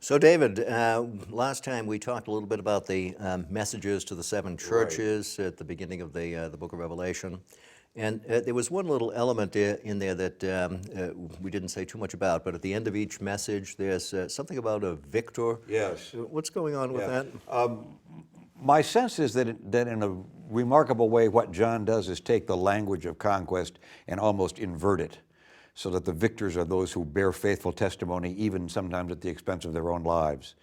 So, David, last time we talked a little bit about the messages to the seven churches at the beginning of the book of Revelation. And there was one little element in there that we didn't say too much about, but at the end of each message, there's something about a victor. Yes. What's going on with Yeah. that? My sense is that in a remarkable way, what John does is take the language of conquest and almost invert it, so that the victors are those who bear faithful testimony, even sometimes at the expense of their own lives.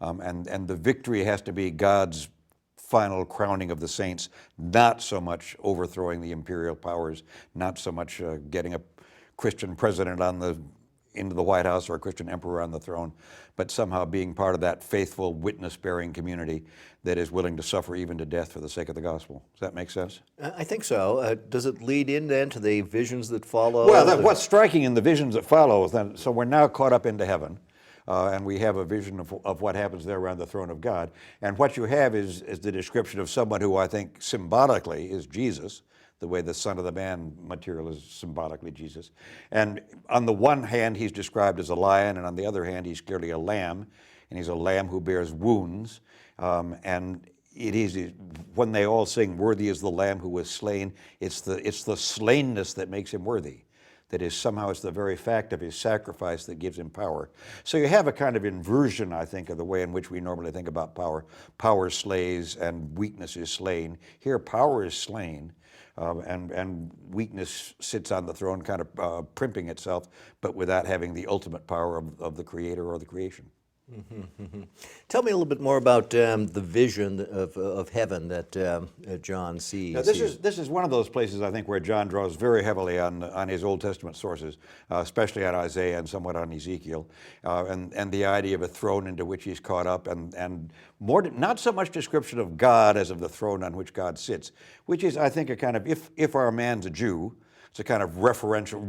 And the victory has to be God's final crowning of the saints, not so much overthrowing the imperial powers, not so much getting a Christian president into the White House or a Christian emperor on the throne, but somehow being part of that faithful, witness-bearing community that is willing to suffer even to death for the sake of the gospel. Does that make sense? I think so. Does it lead in then to the visions that follow? Well, what's striking in the visions that follow is that, so we're now caught up into heaven, and we have a vision of what happens there around the throne of God. And what you have is the description of someone who I think symbolically is Jesus, the way the Son of the Man material is symbolically Jesus. And on the one hand, he's described as a lion, and on the other hand, he's clearly a lamb, and he's a lamb who bears wounds. And it is, when they all sing, "Worthy is the Lamb who was slain," it's the slainness that makes him worthy. That is, somehow it's the very fact of his sacrifice that gives him power. So you have a kind of inversion, I think, of the way in which we normally think about power. Power slays and weakness is slain. Here, power is slain. And weakness sits on the throne, kind of primping itself, but without having the ultimate power of the creator or the creation. Tell me a little bit more about the vision of heaven that John sees. Now, this is one of those places, I think, where John draws very heavily on his Old Testament sources, especially on Isaiah and somewhat on Ezekiel, and the idea of a throne into which he's caught up, and more, not so much description of God as of the throne on which God sits, which is, I think, a kind of, if our man's a Jew, it's a kind of reverential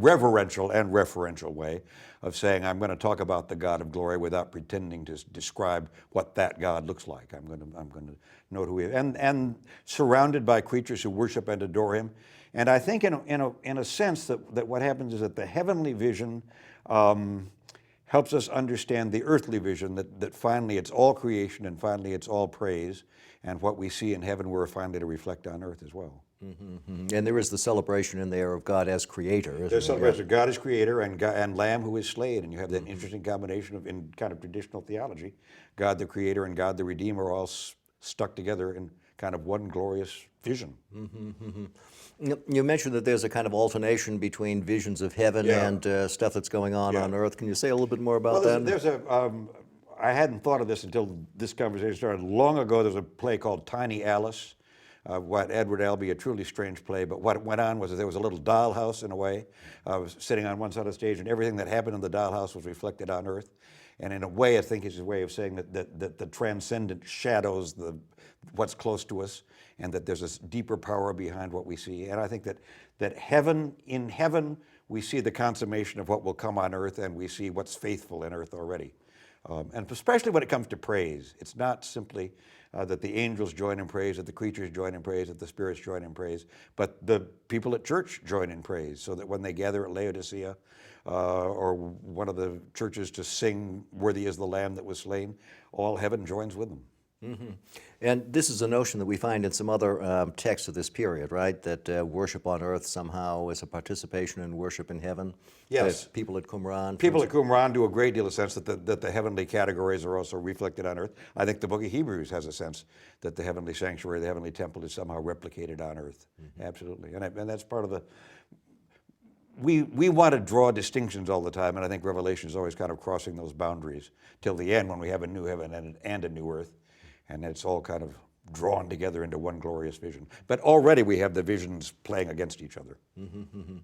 and referential way of saying, I'm going to talk about the God of glory without pretending to describe what that God looks like. I'm going to note who he is, and surrounded by creatures who worship and adore him. And I think, in a sense, that what happens is that the heavenly vision helps us understand the earthly vision. That finally it's all creation, and finally it's all praise, and what we see in heaven we're finally to reflect on earth as well. Mm-hmm. And there is the celebration in there of God as creator, isn't There's there? celebration of God as creator and Lamb who is slain, and you have that interesting combination of, in kind of traditional theology, God the creator and God the redeemer all stuck together in kind of one glorious vision. You mentioned that there's a kind of alternation between visions of heaven and stuff that's going on earth. Can you say a little bit more about that? There's I hadn't thought of this until this conversation started. Long ago, there's a play called Tiny Alice, what Edward Albee, a truly strange play, but what went on was that there was a little dollhouse, in a way, sitting on one side of the stage, and everything that happened in the dollhouse was reflected on earth. And in a way, I think it's a way of saying that the transcendent shadows what's close to us, and that there's a deeper power behind what we see. And I think that in heaven, we see the consummation of what will come on earth, and we see what's faithful in earth already. And especially when it comes to praise, it's not simply that the angels join in praise, that the creatures join in praise, that the spirits join in praise, but the people at church join in praise, so that when they gather at Laodicea or one of the churches to sing, "Worthy is the Lamb that was slain," all heaven joins with them. Mm-hmm. And this is a notion that we find in some other texts of this period, right? That worship on earth somehow is a participation in worship in heaven. Yes. That people at Qumran. People at Qumran do a great deal of sense that the heavenly categories are also reflected on earth. I think the book of Hebrews has a sense that the heavenly sanctuary, the heavenly temple is somehow replicated on earth. Mm-hmm. Absolutely. And that's part of the... We want to draw distinctions all the time, and I think Revelation is always kind of crossing those boundaries till the end when we have a new heaven and a new earth. And it's all kind of drawn together into one glorious vision. But already we have the visions playing against each other. Mm-hmm.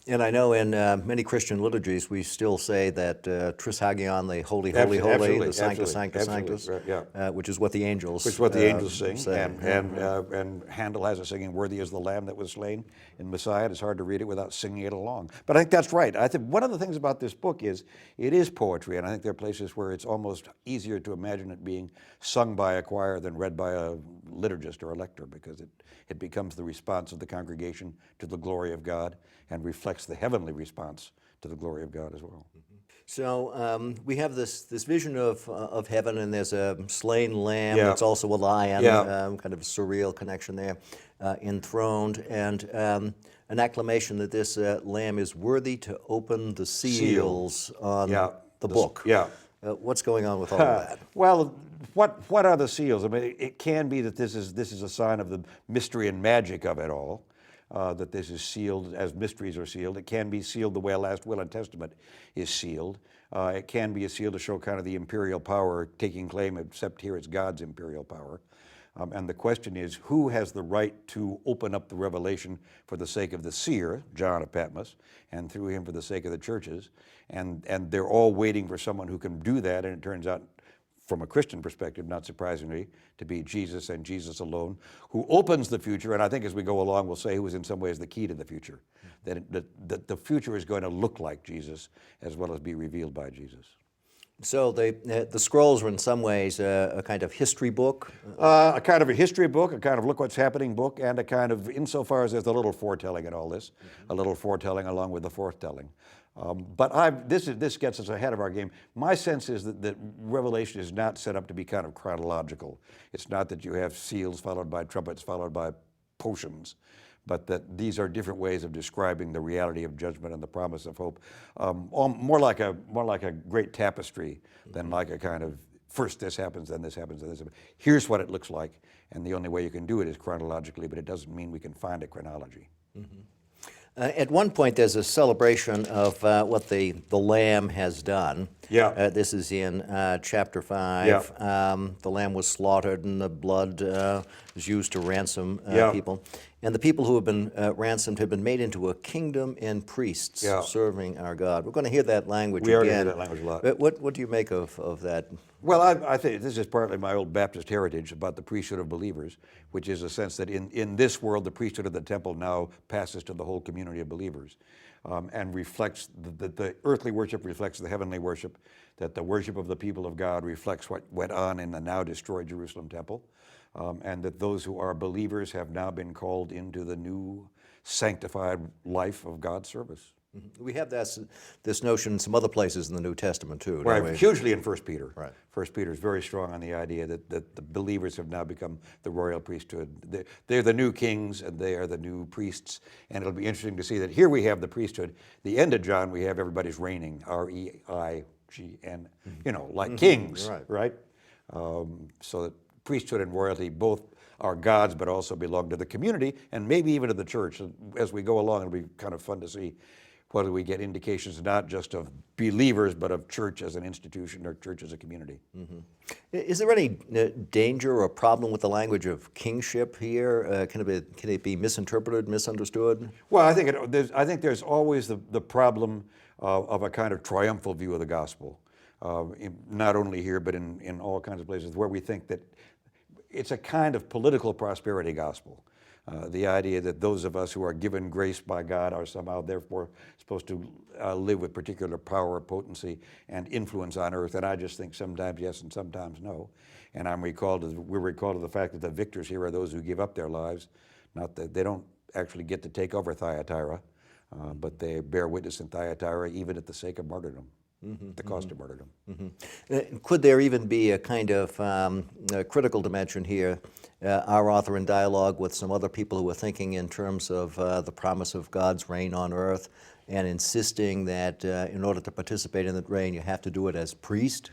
And I know in many Christian liturgies we still say that Tris Hagion, the Holy, Holy, Holy, the Sanctus, Sanctus, Sanctus, right, which is what the angels sing. And Handel has it singing, "Worthy is the Lamb that was slain" in Messiah. It's hard to read it without singing it along. But I think that's right. I think one of the things about this book is it is poetry, and I think there are places where it's almost easier to imagine it being sung by a choir than read by a liturgist or a lector, because it becomes the response of the congregation to the glory of God and reflects the heavenly response to the glory of God as well. So we have this vision of heaven, and there's a slain lamb. Yeah. That's also a lion. Yeah. Kind of a surreal connection there, enthroned, and an acclamation that this lamb is worthy to open the seals on Yeah. the book. Yeah. What's going on with all of that? Well, what are the seals? I mean, it can be that this is a sign of the mystery and magic of it all, that this is sealed as mysteries are sealed. It can be sealed the way a last will and testament is sealed. It can be a seal to show kind of the imperial power taking claim, except here it's God's imperial power. And the question is, who has the right to open up the revelation for the sake of the seer, John of Patmos, and through him for the sake of the churches? And they're all waiting for someone who can do that, and it turns out, from a Christian perspective, not surprisingly, to be Jesus and Jesus alone, who opens the future. And I think as we go along, we'll say who is in some ways the key to the future, that the future is going to look like Jesus as well as be revealed by Jesus. So the scrolls are in some ways a kind of history book. A kind of a history book, a kind of look what's happening book, and a kind of, insofar as there's a little foretelling in all this, a little foretelling along with the forthtelling. But this gets us ahead of our game. My sense is that Revelation is not set up to be kind of chronological. It's not that you have seals followed by trumpets followed by potions, but that these are different ways of describing the reality of judgment and the promise of hope. More like a great tapestry than like a kind of first this happens, then this happens, then this happens. Here's what it looks like, and the only way you can do it is chronologically, but it doesn't mean we can find a chronology. Mm-hmm. At one point, there's a celebration of what the Lamb has done. Yeah. This is in chapter 5. Yeah. The Lamb was slaughtered, and the blood was used to ransom Yeah. people. And the people who have been ransomed have been made into a kingdom and priests Yeah. serving our God. We're going to hear that language We again. are going to hear that language a lot. But what do you make of that? Well, I think this is partly my old Baptist heritage about the priesthood of believers, which is a sense that in this world, the priesthood of the temple now passes to the whole community of believers, and reflects the earthly worship reflects the heavenly worship, that the worship of the people of God reflects what went on in the now destroyed Jerusalem temple, and that those who are believers have now been called into the new sanctified life of God's service. We have this notion in some other places in the New Testament too, don't Right, we? hugely in 1 Peter. Right. 1 Peter is very strong on the idea that the believers have now become the royal priesthood. They're the new kings and they are the new priests. And it'll be interesting to see that here we have the priesthood. The end of John, we have everybody's reigning, R-E-I-G-N, like kings, right? So that priesthood and royalty both are God's, but also belong to the community and maybe even to the church. As we go along, it'll be kind of fun to see whether we get indications not just of believers, but of church as an institution or church as a community. Mm-hmm. Is there any danger or problem with the language of kingship here? Can it be misinterpreted, misunderstood? Well, I think there's always the problem of a kind of triumphal view of the gospel, not only here, but in all kinds of places where we think that it's a kind of political prosperity gospel. The idea that those of us who are given grace by God are somehow therefore supposed to live with particular power, potency, and influence on earth. And I just think sometimes yes and sometimes no. And we're recalled to the fact that the victors here are those who give up their lives, not that they don't actually get to take over Thyatira, but they bear witness in Thyatira even at the sake of martyrdom. Mm-hmm, the cost of martyrdom. Mm-hmm. Could there even be a kind of critical dimension here? Our author in dialogue with some other people who are thinking in terms of the promise of God's reign on earth and insisting that in order to participate in that reign, you have to do it as priest?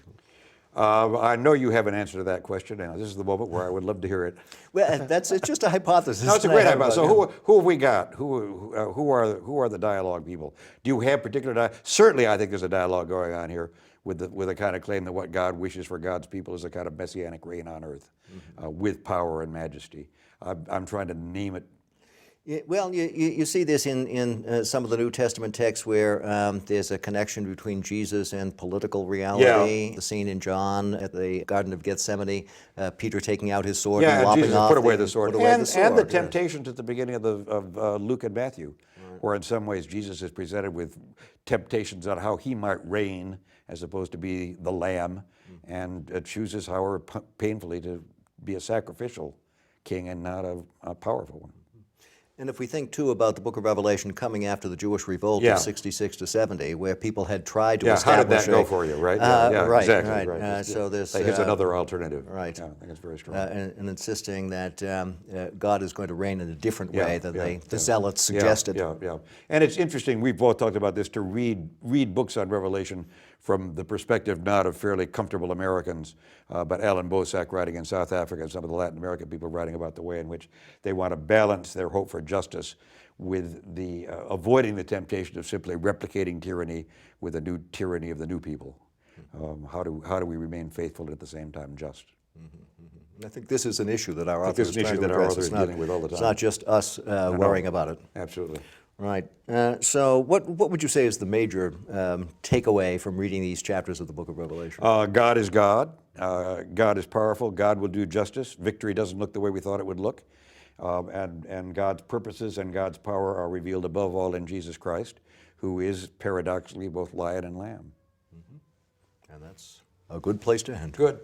I know you have an answer to that question, and this is the moment where I would love to hear it. Well, it's just a hypothesis. No, it's a great hypothesis. So who have we got? Who are the dialogue people? Do you have particular dialogue? Certainly, I think there's a dialogue going on here with a kind of claim that what God wishes for God's people is a kind of messianic reign on earth, with power and majesty. I'm trying to name it. Well, you see this in some of the New Testament texts where there's a connection between Jesus and political reality. Yeah. The scene in John at the Garden of Gethsemane, Peter taking out his sword and lopping Jesus off put away the sword. And the yes. temptations at the beginning of Luke and Matthew, where in some ways Jesus is presented with temptations on how he might reign as opposed to be the lamb, and chooses, however painfully, to be a sacrificial king and not a powerful one. And if we think, too, about the book of Revelation coming after the Jewish revolt Yeah. of 66 to 70, where people had tried to Yeah, how did establish that go for you, right? Yeah, right, exactly. right. Right. So this, here's another alternative. right. Yeah, I think it's very strong. and insisting that God is going to reign in a different way than the zealots Yeah, suggested. yeah. And it's interesting, we've both talked about this, to read books on Revelation from the perspective not of fairly comfortable Americans, but Alan Bosak writing in South Africa and some of the Latin American people writing about the way in which they want to balance their hope for justice with the avoiding the temptation of simply replicating tyranny with a new tyranny of the new people. How do we remain faithful and at the same time just? I think this is an issue that our author this is is an trying issue to that our address. author is dealing with all the It's time. not just us worrying about it. Absolutely. Right. So what would you say is the major takeaway from reading these chapters of the book of Revelation? God is God. God is powerful. God will do justice. Victory doesn't look the way we thought it would look. And God's purposes and God's power are revealed above all in Jesus Christ, who is paradoxically both lion and lamb. And that's a good place to end. Good.